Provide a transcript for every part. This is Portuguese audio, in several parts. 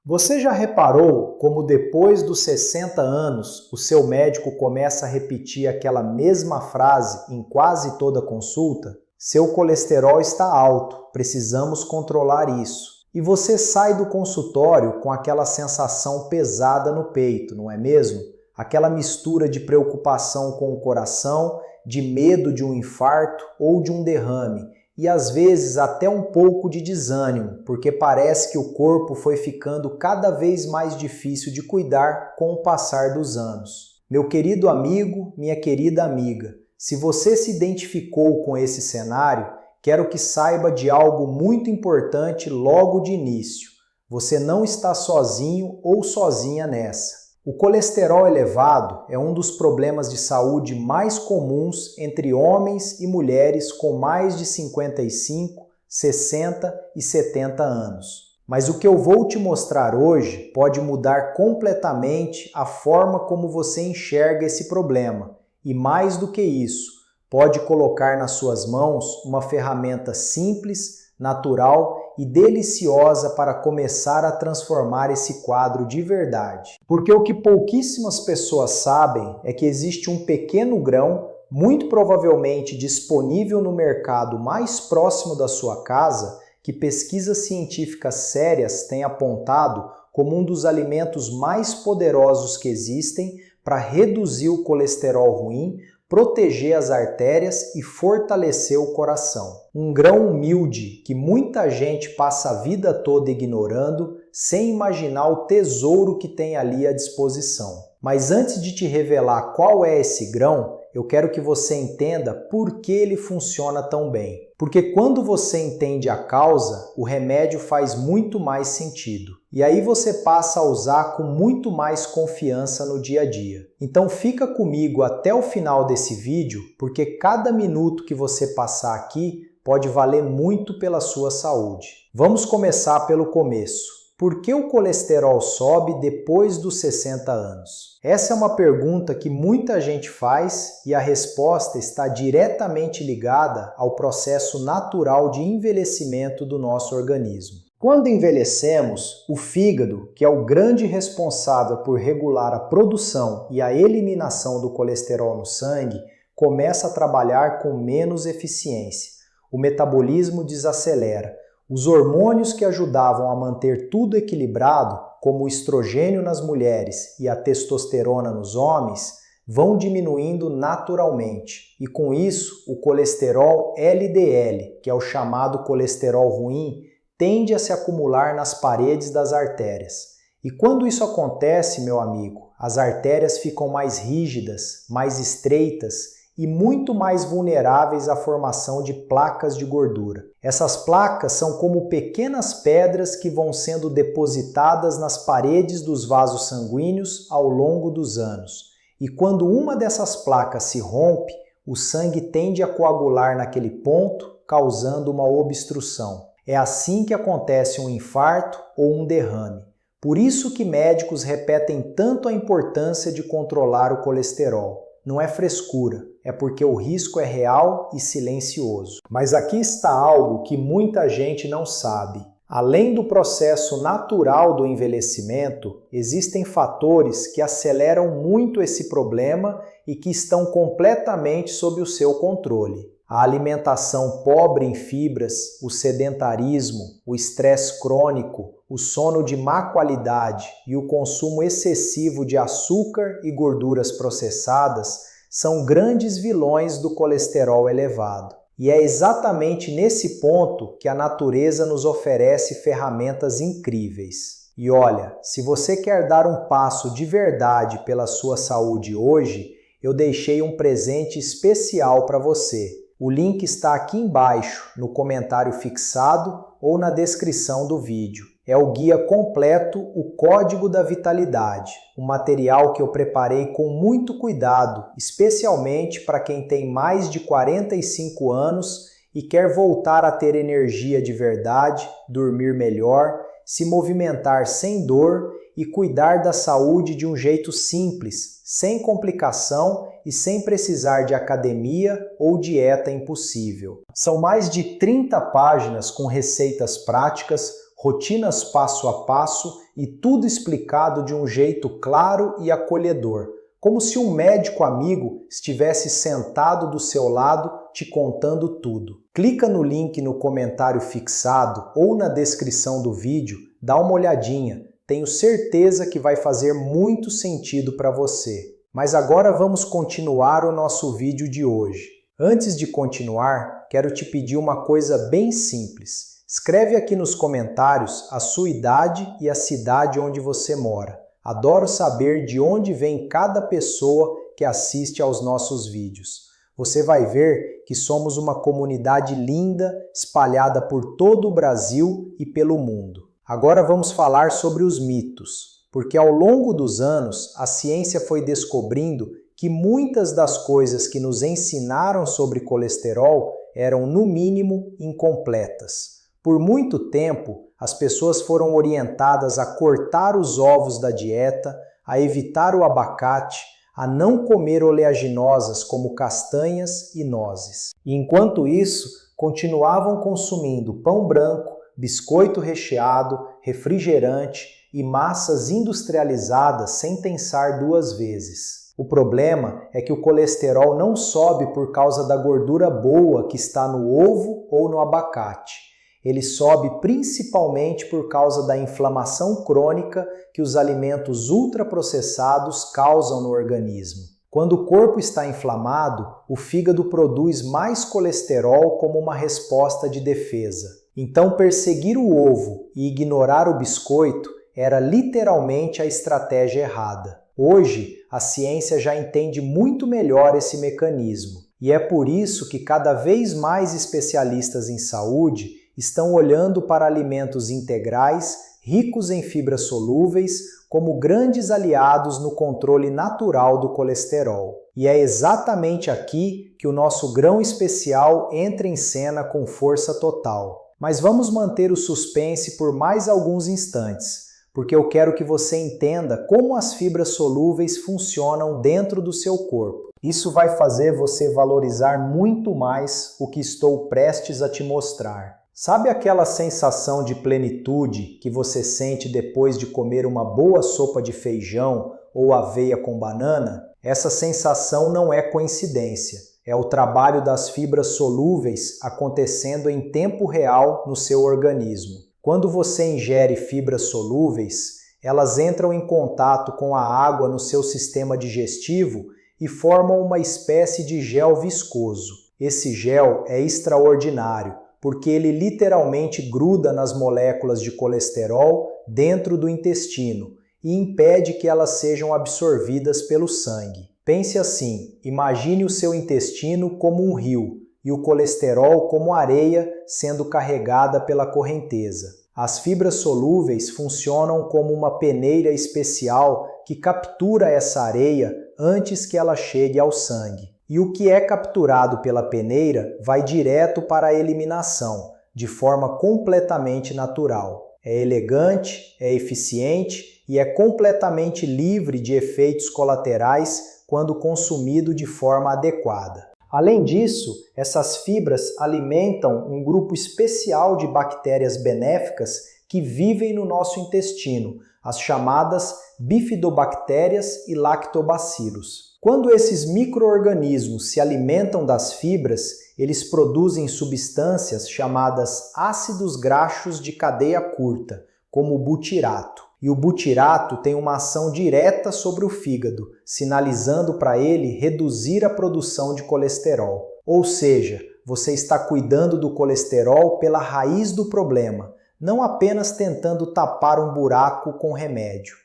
Você já reparou como depois dos 60 anos o seu médico começa a repetir aquela mesma frase em quase toda consulta? Seu colesterol está alto, precisamos controlar isso. E você sai do consultório com aquela sensação pesada no peito, não é mesmo? Aquela mistura de preocupação com o coração, de medo de um infarto ou de um derrame. E às vezes até um pouco de desânimo, porque parece que o corpo foi ficando cada vez mais difícil de cuidar com o passar dos anos. Meu querido amigo, minha querida amiga, se você se identificou com esse cenário, quero que saiba de algo muito importante logo de início. Você não está sozinho ou sozinha nessa. O colesterol elevado é um dos problemas de saúde mais comuns entre homens e mulheres com mais de 55, 60 e 70 anos. Mas o que eu vou te mostrar hoje pode mudar completamente a forma como você enxerga esse problema. E mais do que isso, pode colocar nas suas mãos uma ferramenta simples, natural e deliciosa para começar a transformar esse quadro de verdade. Porque o que pouquíssimas pessoas sabem é que existe um pequeno grão, muito provavelmente disponível no mercado mais próximo da sua casa, que pesquisas científicas sérias têm apontado como um dos alimentos mais poderosos que existem para reduzir o colesterol ruim, proteger as artérias e fortalecer o coração. Um grão humilde que muita gente passa a vida toda ignorando, sem imaginar o tesouro que tem ali à disposição. Mas antes de te revelar qual é esse grão, eu quero que você entenda por que ele funciona tão bem. Porque quando você entende a causa, o remédio faz muito mais sentido. E aí você passa a usar com muito mais confiança no dia a dia. Então fica comigo até o final desse vídeo, porque cada minuto que você passar aqui pode valer muito pela sua saúde. Vamos começar pelo começo. Por que o colesterol sobe depois dos 60 anos? Essa é uma pergunta que muita gente faz e a resposta está diretamente ligada ao processo natural de envelhecimento do nosso organismo. Quando envelhecemos, o fígado, que é o grande responsável por regular a produção e a eliminação do colesterol no sangue, começa a trabalhar com menos eficiência. O metabolismo desacelera. Os hormônios que ajudavam a manter tudo equilibrado, como o estrogênio nas mulheres e a testosterona nos homens, vão diminuindo naturalmente. E com isso, o colesterol LDL, que é o chamado colesterol ruim, tende a se acumular nas paredes das artérias. E quando isso acontece, meu amigo, as artérias ficam mais rígidas, mais estreitas e muito mais vulneráveis à formação de placas de gordura. Essas placas são como pequenas pedras que vão sendo depositadas nas paredes dos vasos sanguíneos ao longo dos anos. E quando uma dessas placas se rompe, o sangue tende a coagular naquele ponto, causando uma obstrução. É assim que acontece um infarto ou um derrame. Por isso que médicos repetem tanto a importância de controlar o colesterol. Não é frescura, é porque o risco é real e silencioso. Mas aqui está algo que muita gente não sabe. Além do processo natural do envelhecimento, existem fatores que aceleram muito esse problema e que estão completamente sob o seu controle. A alimentação pobre em fibras, o sedentarismo, o estresse crônico, o sono de má qualidade e o consumo excessivo de açúcar e gorduras processadas são grandes vilões do colesterol elevado. E é exatamente nesse ponto que a natureza nos oferece ferramentas incríveis. E olha, se você quer dar um passo de verdade pela sua saúde hoje, eu deixei um presente especial para você. O link está aqui embaixo, no comentário fixado ou na descrição do vídeo. É o guia completo, o Código da Vitalidade, um material que eu preparei com muito cuidado, especialmente para quem tem mais de 45 anos e quer voltar a ter energia de verdade, dormir melhor, se movimentar sem dor e cuidar da saúde de um jeito simples, sem complicação e sem precisar de academia ou dieta impossível. São mais de 30 páginas com receitas práticas, rotinas passo a passo e tudo explicado de um jeito claro e acolhedor, como se um médico amigo estivesse sentado do seu lado te contando tudo. Clica no link no comentário fixado ou na descrição do vídeo, dá uma olhadinha, tenho certeza que vai fazer muito sentido para você. Mas agora vamos continuar o nosso vídeo de hoje. Antes de continuar, quero te pedir uma coisa bem simples. Escreve aqui nos comentários a sua idade e a cidade onde você mora. Adoro saber de onde vem cada pessoa que assiste aos nossos vídeos. Você vai ver que somos uma comunidade linda, espalhada por todo o Brasil e pelo mundo. Agora vamos falar sobre os mitos, porque ao longo dos anos a ciência foi descobrindo que muitas das coisas que nos ensinaram sobre colesterol eram, no mínimo, incompletas. Por muito tempo, as pessoas foram orientadas a cortar os ovos da dieta, a evitar o abacate, a não comer oleaginosas como castanhas e nozes. E enquanto isso, continuavam consumindo pão branco, biscoito recheado, refrigerante e massas industrializadas sem pensar duas vezes. O problema é que o colesterol não sobe por causa da gordura boa que está no ovo ou no abacate. Ele sobe principalmente por causa da inflamação crônica que os alimentos ultraprocessados causam no organismo. Quando o corpo está inflamado, o fígado produz mais colesterol como uma resposta de defesa. Então, perseguir o ovo e ignorar o biscoito era literalmente a estratégia errada. Hoje, a ciência já entende muito melhor esse mecanismo, e é por isso que cada vez mais especialistas em saúde estão olhando para alimentos integrais, ricos em fibras solúveis, como grandes aliados no controle natural do colesterol. E é exatamente aqui que o nosso grão especial entra em cena com força total. Mas vamos manter o suspense por mais alguns instantes, porque eu quero que você entenda como as fibras solúveis funcionam dentro do seu corpo. Isso vai fazer você valorizar muito mais o que estou prestes a te mostrar. Sabe aquela sensação de plenitude que você sente depois de comer uma boa sopa de feijão ou aveia com banana? Essa sensação não é coincidência. É o trabalho das fibras solúveis acontecendo em tempo real no seu organismo. Quando você ingere fibras solúveis, elas entram em contato com a água no seu sistema digestivo e formam uma espécie de gel viscoso. Esse gel é extraordinário, porque ele literalmente gruda nas moléculas de colesterol dentro do intestino e impede que elas sejam absorvidas pelo sangue. Pense assim, imagine o seu intestino como um rio e o colesterol como areia sendo carregada pela correnteza. As fibras solúveis funcionam como uma peneira especial que captura essa areia antes que ela chegue ao sangue. E o que é capturado pela peneira vai direto para a eliminação, de forma completamente natural. É elegante, é eficiente e é completamente livre de efeitos colaterais quando consumido de forma adequada. Além disso, essas fibras alimentam um grupo especial de bactérias benéficas que vivem no nosso intestino, as chamadas bifidobactérias e lactobacilos. Quando esses micro-organismos se alimentam das fibras, eles produzem substâncias chamadas ácidos graxos de cadeia curta, como o butirato. E o butirato tem uma ação direta sobre o fígado, sinalizando para ele reduzir a produção de colesterol. Ou seja, você está cuidando do colesterol pela raiz do problema, não apenas tentando tapar um buraco com remédio.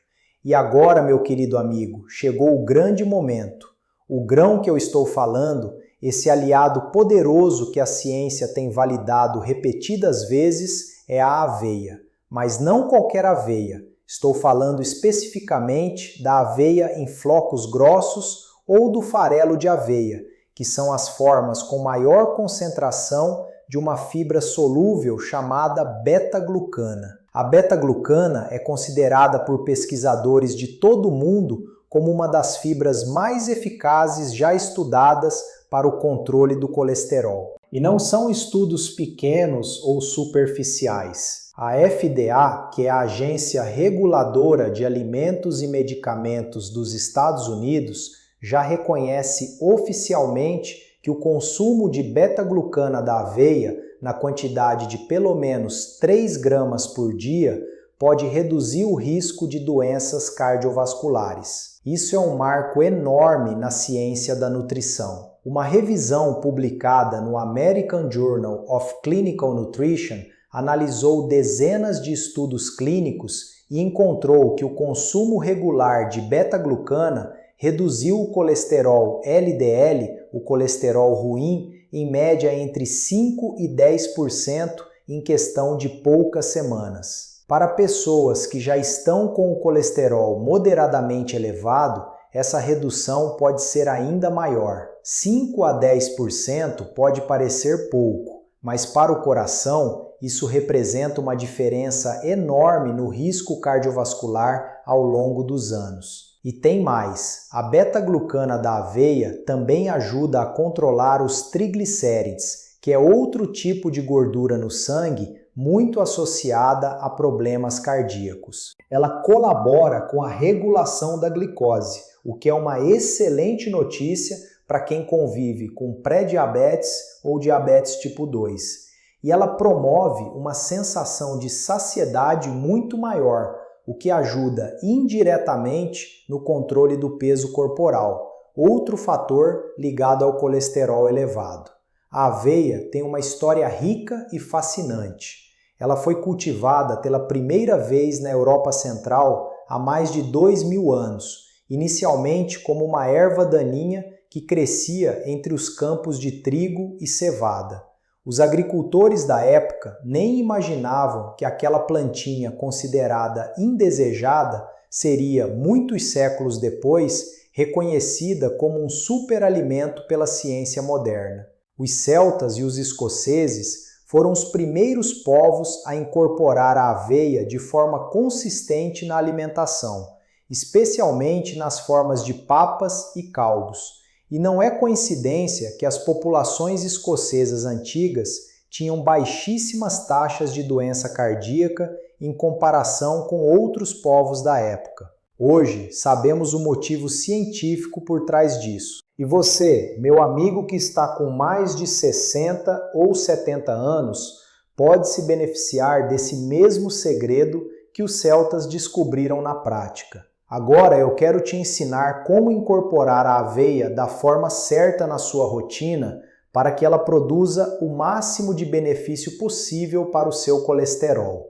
E agora, meu querido amigo, chegou o grande momento. O grão que eu estou falando, esse aliado poderoso que a ciência tem validado repetidas vezes, é a aveia. Mas não qualquer aveia. Estou falando especificamente da aveia em flocos grossos ou do farelo de aveia, que são as formas com maior concentração de uma fibra solúvel chamada beta-glucana. A beta-glucana é considerada por pesquisadores de todo o mundo como uma das fibras mais eficazes já estudadas para o controle do colesterol. E não são estudos pequenos ou superficiais. A FDA, que é a Agência Reguladora de Alimentos e Medicamentos dos Estados Unidos, já reconhece oficialmente que o consumo de beta-glucana da aveia, na quantidade de pelo menos 3 gramas por dia, pode reduzir o risco de doenças cardiovasculares. Isso é um marco enorme na ciência da nutrição. Uma revisão publicada no American Journal of Clinical Nutrition analisou dezenas de estudos clínicos e encontrou que o consumo regular de beta-glucana reduziu o colesterol LDL, o colesterol ruim, em média entre 5% e 10% em questão de poucas semanas. Para pessoas que já estão com o colesterol moderadamente elevado, essa redução pode ser ainda maior. 5 a 10% pode parecer pouco, mas para o coração, isso representa uma diferença enorme no risco cardiovascular ao longo dos anos. E tem mais, a beta-glucana da aveia também ajuda a controlar os triglicérides, que é outro tipo de gordura no sangue muito associada a problemas cardíacos. Ela colabora com a regulação da glicose, o que é uma excelente notícia para quem convive com pré-diabetes ou diabetes tipo 2. E ela promove uma sensação de saciedade muito maior, o que ajuda indiretamente no controle do peso corporal, outro fator ligado ao colesterol elevado. A aveia tem uma história rica e fascinante. Ela foi cultivada pela primeira vez na Europa Central há mais de 2.000 anos, inicialmente como uma erva daninha que crescia entre os campos de trigo e cevada. Os agricultores da época nem imaginavam que aquela plantinha considerada indesejada seria, muitos séculos depois, reconhecida como um superalimento pela ciência moderna. Os celtas e os escoceses foram os primeiros povos a incorporar a aveia de forma consistente na alimentação, especialmente nas formas de papas e caldos. E não é coincidência que as populações escocesas antigas tinham baixíssimas taxas de doença cardíaca em comparação com outros povos da época. Hoje, sabemos o motivo científico por trás disso. E você, meu amigo que está com mais de 60 ou 70 anos, pode se beneficiar desse mesmo segredo que os celtas descobriram na prática. Agora eu quero te ensinar como incorporar a aveia da forma certa na sua rotina para que ela produza o máximo de benefício possível para o seu colesterol.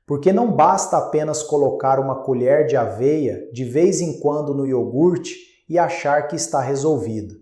Porque não basta apenas colocar uma colher de aveia de vez em quando no iogurte e achar que está resolvido.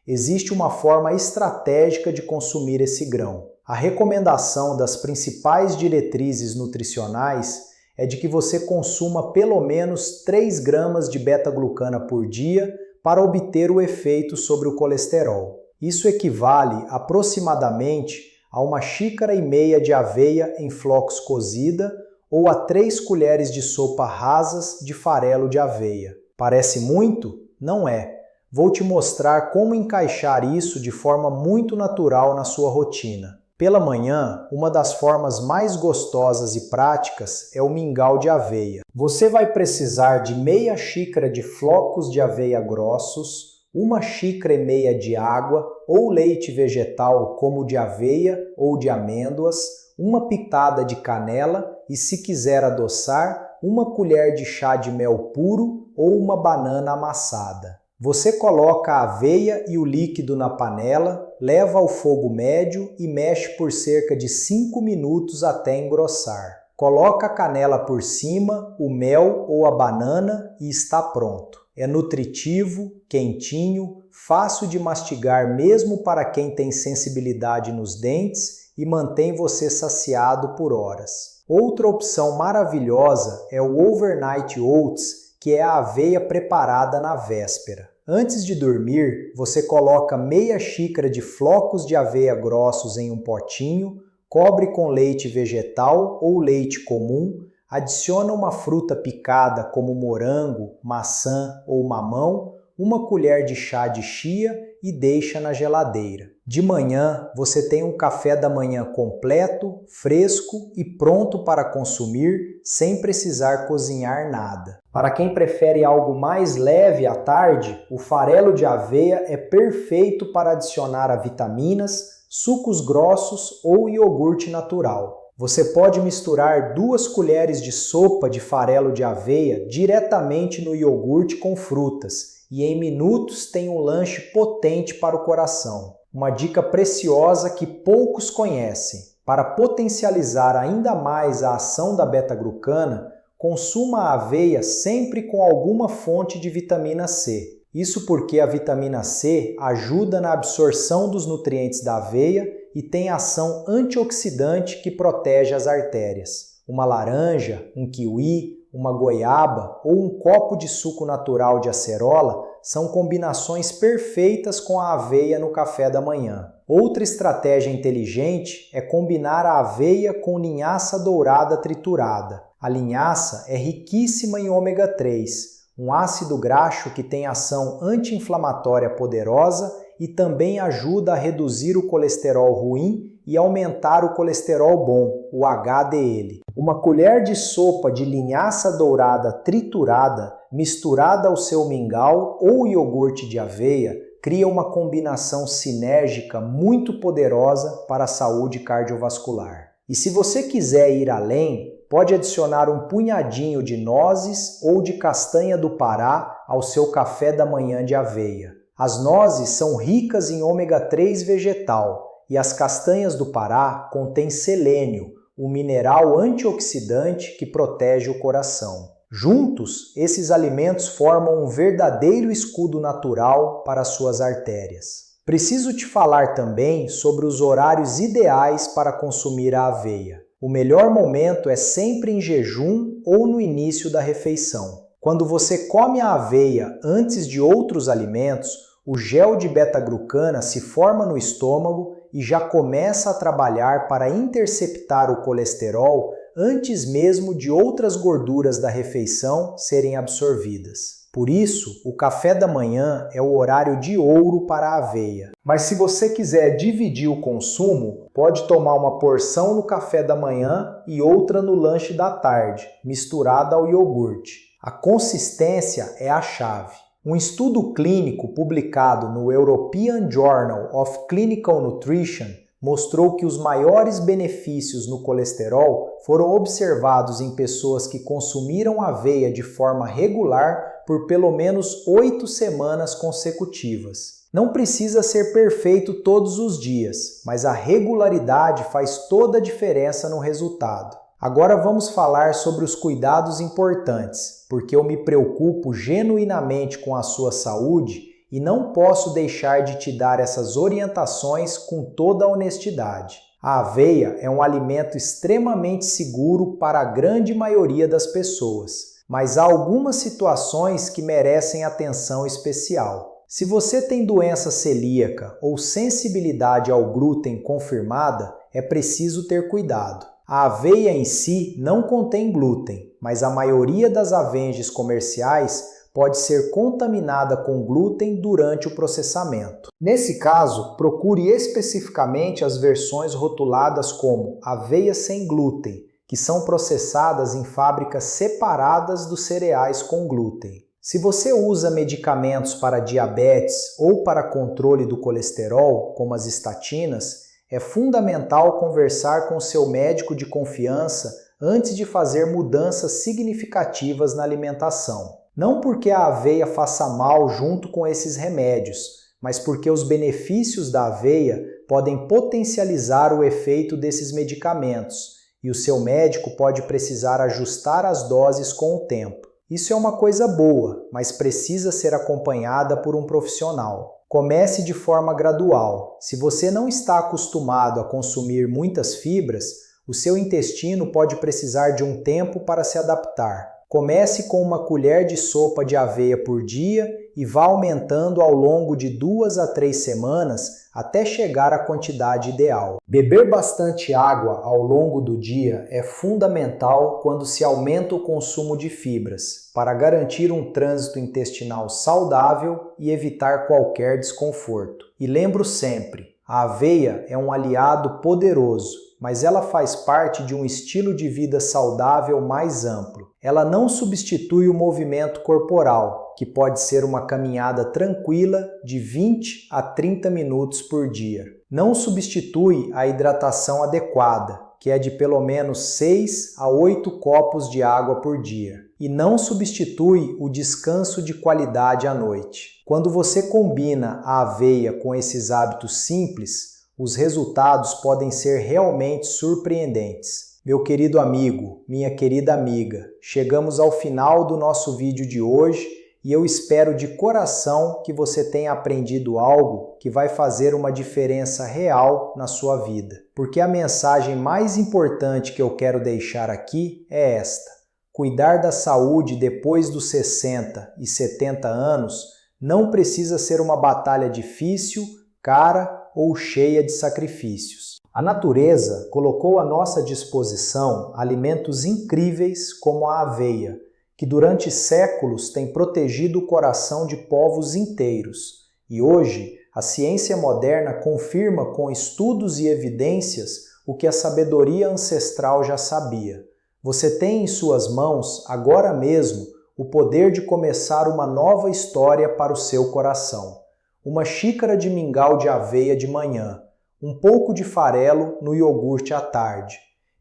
Existe uma forma estratégica de consumir esse grão. A recomendação das principais diretrizes nutricionais é de que você consuma pelo menos 3 gramas de beta-glucana por dia para obter o efeito sobre o colesterol. Isso equivale aproximadamente a 1,5 xícaras de aveia em flocos cozida ou a 3 colheres de sopa rasas de farelo de aveia. Parece muito? Não é. Vou te mostrar como encaixar isso de forma muito natural na sua rotina. Pela manhã, uma das formas mais gostosas e práticas é o mingau de aveia. Você vai precisar de meia xícara de flocos de aveia grossos, 1,5 xícaras de água ou leite vegetal como de aveia ou de amêndoas, uma pitada de canela e, se quiser adoçar, 1 colher de chá de mel puro ou uma banana amassada. Você coloca a aveia e o líquido na panela, leva ao fogo médio e mexe por cerca de 5 minutos até engrossar. Coloca a canela por cima, o mel ou a banana e está pronto. É nutritivo, quentinho, fácil de mastigar mesmo para quem tem sensibilidade nos dentes e mantém você saciado por horas. Outra opção maravilhosa é o overnight oats, que é a aveia preparada na véspera. Antes de dormir, você coloca meia xícara de flocos de aveia grossos em um potinho, cobre com leite vegetal ou leite comum, adiciona uma fruta picada como morango, maçã ou mamão, 1 colher de chá de chia e deixa na geladeira. De manhã, você tem um café da manhã completo, fresco e pronto para consumir sem precisar cozinhar nada. Para quem prefere algo mais leve à tarde, o farelo de aveia é perfeito para adicionar a vitaminas, sucos grossos ou iogurte natural. Você pode misturar 2 colheres de sopa de farelo de aveia diretamente no iogurte com frutas e em minutos tem um lanche potente para o coração. Uma dica preciosa que poucos conhecem. Para potencializar ainda mais a ação da beta-glucana, consuma a aveia sempre com alguma fonte de vitamina C. Isso porque a vitamina C ajuda na absorção dos nutrientes da aveia e tem ação antioxidante que protege as artérias. Uma laranja, um kiwi, uma goiaba ou um copo de suco natural de acerola são combinações perfeitas com a aveia no café da manhã. Outra estratégia inteligente é combinar a aveia com linhaça dourada triturada. A linhaça é riquíssima em ômega 3, um ácido graxo que tem ação anti-inflamatória poderosa e também ajuda a reduzir o colesterol ruim e aumentar o colesterol bom, o HDL. Uma colher de sopa de linhaça dourada triturada misturada ao seu mingau ou iogurte de aveia cria uma combinação sinérgica muito poderosa para a saúde cardiovascular. E se você quiser ir além, pode adicionar um punhadinho de nozes ou de castanha do Pará ao seu café da manhã de aveia. As nozes são ricas em ômega 3 vegetal e as castanhas do Pará contêm selênio, um mineral antioxidante que protege o coração. Juntos, esses alimentos formam um verdadeiro escudo natural para as suas artérias. Preciso te falar também sobre os horários ideais para consumir a aveia. O melhor momento é sempre em jejum ou no início da refeição. Quando você come a aveia antes de outros alimentos, o gel de beta-glucana se forma no estômago e já começa a trabalhar para interceptar o colesterol antes mesmo de outras gorduras da refeição serem absorvidas. Por isso, o café da manhã é o horário de ouro para a aveia. Mas se você quiser dividir o consumo, pode tomar uma porção no café da manhã e outra no lanche da tarde, misturada ao iogurte. A consistência é a chave. Um estudo clínico publicado no European Journal of Clinical Nutrition mostrou que os maiores benefícios no colesterol foram observados em pessoas que consumiram aveia de forma regular por pelo menos 8 semanas consecutivas. Não precisa ser perfeito todos os dias, mas a regularidade faz toda a diferença no resultado. Agora vamos falar sobre os cuidados importantes, porque eu me preocupo genuinamente com a sua saúde e não posso deixar de te dar essas orientações com toda a honestidade. A aveia é um alimento extremamente seguro para a grande maioria das pessoas, mas há algumas situações que merecem atenção especial. Se você tem doença celíaca ou sensibilidade ao glúten confirmada, é preciso ter cuidado. A aveia em si não contém glúten, mas a maioria das avenges comerciais pode ser contaminada com glúten durante o processamento. Nesse caso, procure especificamente as versões rotuladas como aveia sem glúten, que são processadas em fábricas separadas dos cereais com glúten. Se você usa medicamentos para diabetes ou para controle do colesterol, como as estatinas, é fundamental conversar com seu médico de confiança antes de fazer mudanças significativas na alimentação. Não porque a aveia faça mal junto com esses remédios, mas porque os benefícios da aveia podem potencializar o efeito desses medicamentos e o seu médico pode precisar ajustar as doses com o tempo. Isso é uma coisa boa, mas precisa ser acompanhada por um profissional. Comece de forma gradual. Se você não está acostumado a consumir muitas fibras, o seu intestino pode precisar de um tempo para se adaptar. Comece com uma colher de sopa de aveia por dia e vá aumentando ao longo de 2 a 3 semanas até chegar à quantidade ideal. Beber bastante água ao longo do dia é fundamental quando se aumenta o consumo de fibras, para garantir um trânsito intestinal saudável e evitar qualquer desconforto. E lembro sempre, a aveia é um aliado poderoso, mas ela faz parte de um estilo de vida saudável mais amplo. Ela não substitui o movimento corporal, que pode ser uma caminhada tranquila de 20 a 30 minutos por dia. Não substitui a hidratação adequada, que é de pelo menos 6 a 8 copos de água por dia. E não substitui o descanso de qualidade à noite. Quando você combina a aveia com esses hábitos simples, os resultados podem ser realmente surpreendentes. Meu querido amigo, minha querida amiga, chegamos ao final do nosso vídeo de hoje e eu espero de coração que você tenha aprendido algo que vai fazer uma diferença real na sua vida. Porque a mensagem mais importante que eu quero deixar aqui é esta: cuidar da saúde depois dos 60 e 70 anos não precisa ser uma batalha difícil, cara ou cheia de sacrifícios. A natureza colocou à nossa disposição alimentos incríveis como a aveia, que durante séculos tem protegido o coração de povos inteiros. E hoje, a ciência moderna confirma com estudos e evidências o que a sabedoria ancestral já sabia. Você tem em suas mãos, agora mesmo, o poder de começar uma nova história para o seu coração. Uma xícara de mingau de aveia de manhã, um pouco de farelo no iogurte à tarde.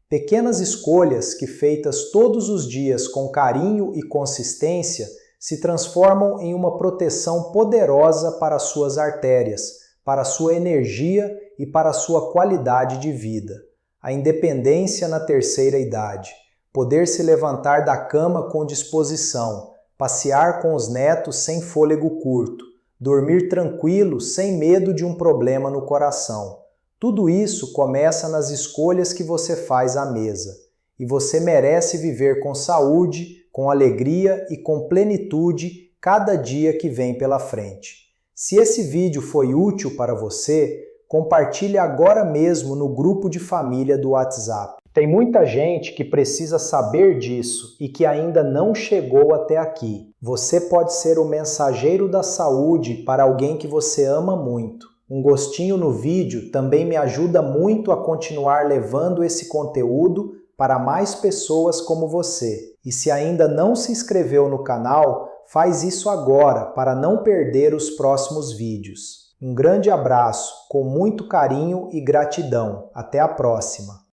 Pequenas escolhas que, feitas todos os dias com carinho e consistência, se transformam em uma proteção poderosa para suas artérias, para sua energia e para sua qualidade de vida. A independência na terceira idade, poder se levantar da cama com disposição, passear com os netos sem fôlego curto, dormir tranquilo sem medo de um problema no coração. Tudo isso começa nas escolhas que você faz à mesa. E você merece viver com saúde, com alegria e com plenitude cada dia que vem pela frente. Se esse vídeo foi útil para você, compartilhe agora mesmo no grupo de família do WhatsApp. Tem muita gente que precisa saber disso e que ainda não chegou até aqui. Você pode ser o mensageiro da saúde para alguém que você ama muito. Um gostinho no vídeo também me ajuda muito a continuar levando esse conteúdo para mais pessoas como você. E se ainda não se inscreveu no canal, faz isso agora para não perder os próximos vídeos. Um grande abraço, com muito carinho e gratidão. Até a próxima!